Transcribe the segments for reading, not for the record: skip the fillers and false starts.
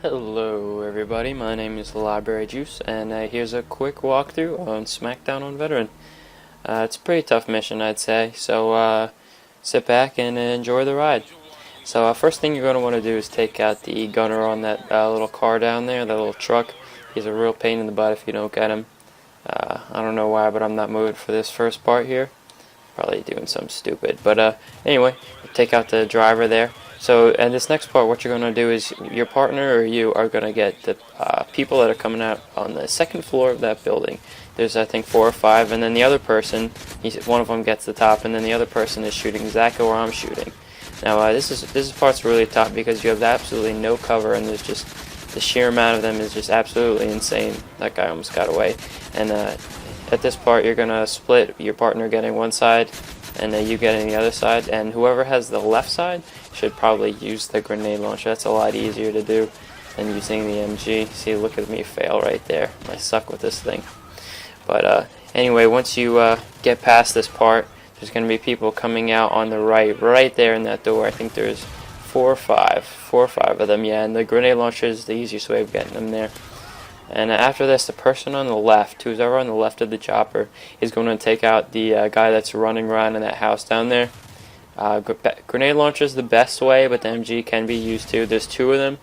Hello everybody, my name is Library Juice, and here's a quick walkthrough on SmackDown on Veteran. It's a pretty tough mission, I'd say, so sit back and enjoy the ride. So first thing you're going to want to do is take out the gunner on that little car down there, that little truck. He's a real pain in the butt if you don't get him. I don't know why, but I'm not moving for this first part here. Probably doing something stupid, but anyway, take out the driver there. So, and this next part, what you're going to do is your partner or you are going to get the people that are coming out on the second floor of that building. There's, I think, 4 or 5, and then the other person, one of them gets the top, and then the other person is shooting exactly where I'm shooting. Now, this part's really tough because you have absolutely no cover, and there's just the sheer amount of them is just absolutely insane. That guy almost got away, and at this part, you're going to split your partner getting one side, and you getting the other side, and whoever has the left side should probably use the grenade launcher. That's a lot easier to do than using the MG. See, look at me fail right there. I suck with this thing. But anyway, once you get past this part, there's going to be people coming out on the right there in that door. I think there's 4 or 5 of them, yeah, and the grenade launcher is the easiest way of getting them there. And after this, the person on the left, who's ever on the left of the chopper, is going to take out the guy that's running around in that house down there. Grenade launcher is the best way, but the MG can be used too. There's 2 of them,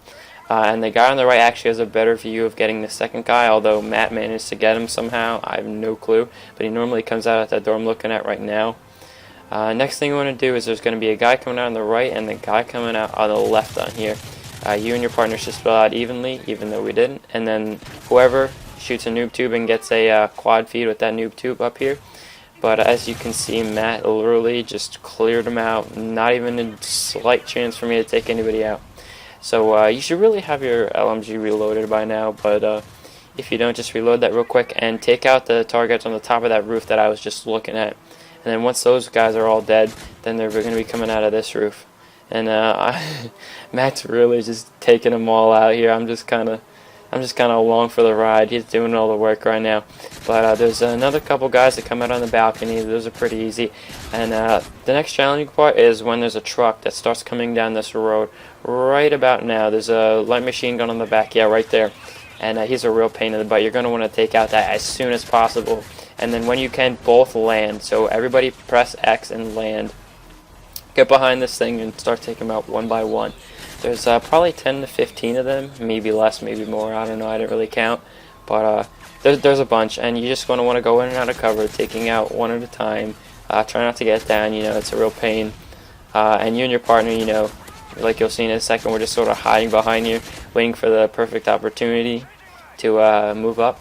and the guy on the right actually has a better view of getting the second guy, although Matt managed to get him somehow. I have no clue, but he normally comes out at that door I'm looking at right now. Next thing you want to do is there's going to be a guy coming out on the right and the guy coming out on the left on here. You and your partner should spell out evenly, even though we didn't, and then whoever shoots a noob tube and gets a quad feed with that noob tube up here. But as you can see, Matt literally just cleared him out, not even a slight chance for me to take anybody out. So you should really have your LMG reloaded by now, but if you don't, just reload that real quick and take out the targets on the top of that roof that I was just looking at. And then once those guys are all dead, then they're going to be coming out of this roof. And Matt's really just taking them all out here. I'm just kind of along for the ride. He's doing all the work right now. But there's another couple guys that come out on the balcony. Those are pretty easy. And the next challenging part is when there's a truck that starts coming down this road. Right about now, there's a light machine gun on the back. Yeah, right there. And he's a real pain in the butt. You're going to want to take out that as soon as possible. And then when you can, both land. So everybody press X and land. Get behind this thing and start taking them out one by one. There's probably 10 to 15 of them, maybe less, maybe more, I don't know, I didn't really count. But there's a bunch, and you just want to go in and out of cover, taking out one at a time. Try not to get down, it's a real pain. And you and your partner, like you'll see in a second, we're just sort of hiding behind you, waiting for the perfect opportunity to move up.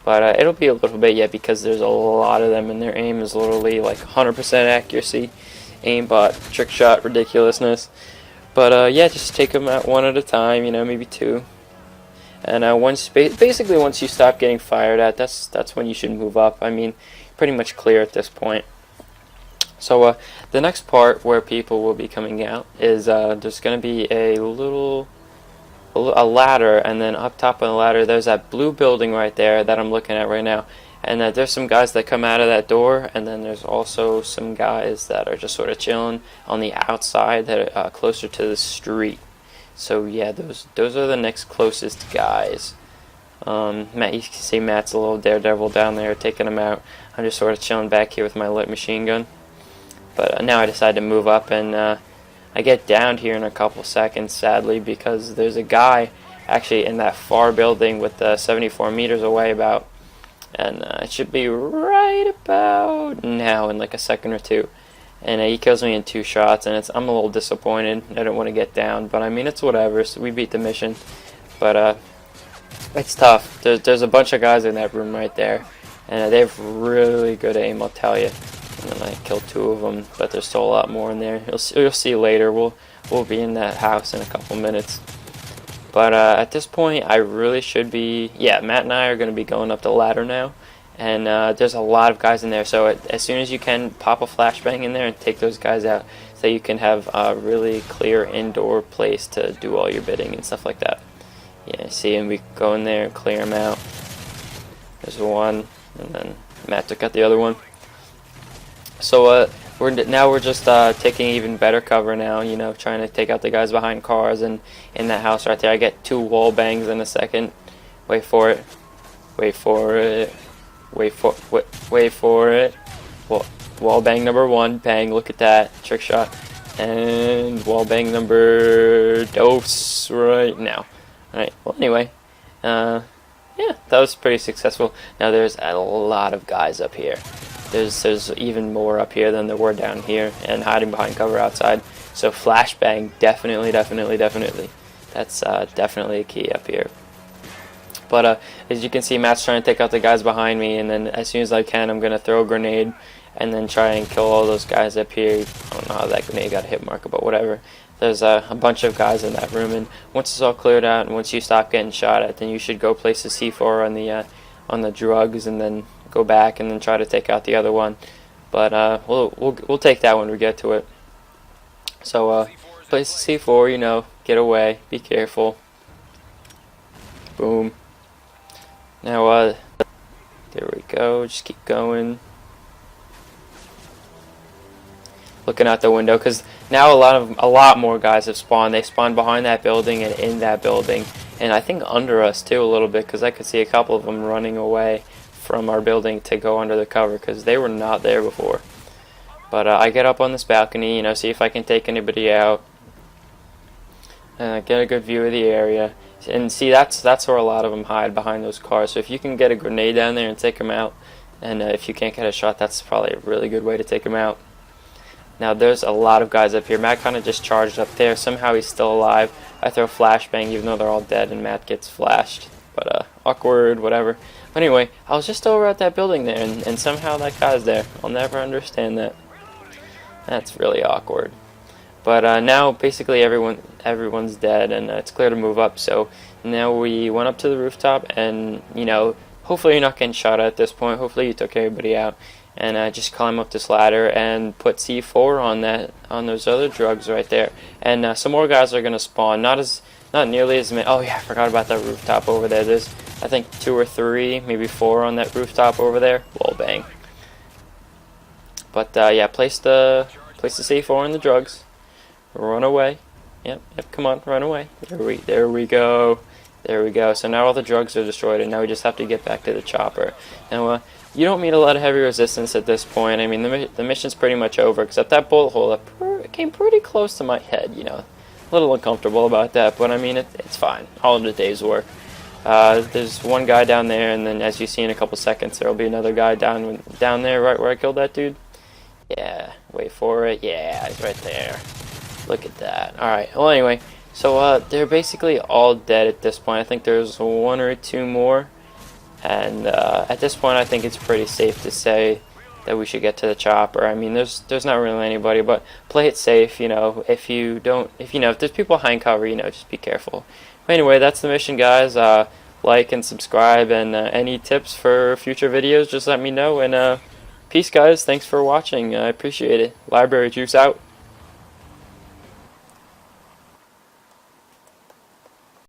But it'll be a little bit yet because there's a lot of them, and their aim is literally like 100% accuracy. Aimbot, trick shot, ridiculousness. But yeah, just take them out one at a time, maybe 2. And basically once you stop getting fired at, that's when you should move up. I mean, pretty much clear at this point. So the next part where people will be coming out is there's going to be a ladder, and then up top of the ladder there's that blue building right there that I'm looking at right now. And there's some guys that come out of that door, and then there's also some guys that are just sort of chilling on the outside that are closer to the street. So yeah, those are the next closest guys. Matt, you can see Matt's a little daredevil down there taking him out. I'm just sort of chilling back here with my light machine gun. But now I decide to move up, and I get downed here in a couple seconds, sadly, because there's a guy actually in that far building with 74 meters away about. And it should be right about now in like a second or 2. And he kills me in 2 shots, and I'm a little disappointed. I don't want to get down, but I mean, it's whatever. So we beat the mission. But it's tough. There's a bunch of guys in that room right there, and they have really good aim, I'll tell you. And then I killed 2 of them, but there's still a lot more in there. You'll see later. We'll be in that house in a couple minutes. But at this point, I really should be... Yeah, Matt and I are going to be going up the ladder now. And there's a lot of guys in there. So as soon as you can, pop a flashbang in there and take those guys out. So you can have a really clear indoor place to do all your bidding and stuff like that. Yeah, see, and we go in there and clear them out. There's one, and then Matt took out the other one. So We're just taking even better cover now. You know, trying to take out the guys behind cars and in that house right there. I get 2 wall bangs in a second. Wait for it. Wait for it. Wait for it. Wall bang number 1. Bang. Look at that trick shot. And wall bang number dose right now. All right. Well, anyway. Yeah, that was pretty successful. Now there's a lot of guys up here. There's even more up here than there were down here, and hiding behind cover outside. So flashbang, definitely. That's definitely a key up here. But as you can see, Matt's trying to take out the guys behind me, and then as soon as I can, I'm gonna throw a grenade and then try and kill all those guys up here. I don't know how that grenade got a hit marker, but whatever. There's a bunch of guys in that room, and once it's all cleared out and once you stop getting shot at, then you should go place the C4 on the drugs, and then go back and then try to take out the other one. But we'll take that when we get to it. So place the C4, you know, get away, be careful. Boom. Now there we go. Just keep going. Looking out the window, because now a lot more guys have spawned. They spawned behind that building and in that building, and I think under us too a little bit, because I could see a couple of them running away from our building to go under the cover, because they were not there before. But I get up on this balcony, you know, see if I can take anybody out, get a good view of the area, and see that's where a lot of them hide, behind those cars. So if you can get a grenade down there and take them out, and if you can't get a shot, that's probably a really good way to take them out. Now there's a lot of guys up here. Matt kind of just charged up there. Somehow he's still alive. I throw flashbang even though they're all dead, and Matt gets flashed. But awkward, whatever. But anyway, I was just over at that building there, and somehow that guy's there. I'll never understand that. That's really awkward. But now basically everyone's dead, and it's clear to move up. So now we went up to the rooftop, and you know, hopefully you're not getting shot at this point. Hopefully you took everybody out. And just climb up this ladder and put C4 on those other drugs right there. And some more guys are gonna spawn. Not nearly as many. Oh yeah, I forgot about that rooftop over there. There's I think 2 or 3, maybe 4 on that rooftop over there. Wall bang. But yeah, place the C4 in the drugs. Run away. Yep. Come on, run away. There we go. So now all the drugs are destroyed, and now we just have to get back to the chopper. Now you don't meet a lot of heavy resistance at this point. I mean, the mission's pretty much over, except that bullet hole that came pretty close to my head, you know. A little uncomfortable about that, but I mean, it's fine. All of the day's work. There's one guy down there, and then as you see in a couple seconds, there'll be another guy down there right where I killed that dude. Yeah, wait for it. Yeah, he's right there. Look at that. Alright, well anyway, so they're basically all dead at this point. I think there's 1 or 2 more. And at this point, I think it's pretty safe to say that we should get to the chopper. I mean, there's not really anybody, but play it safe. You know, if there's people behind cover, you know, just be careful. But anyway, that's the mission, guys. Like and subscribe, and any tips for future videos, just let me know. And peace, guys. Thanks for watching. I appreciate it. Library Juice out.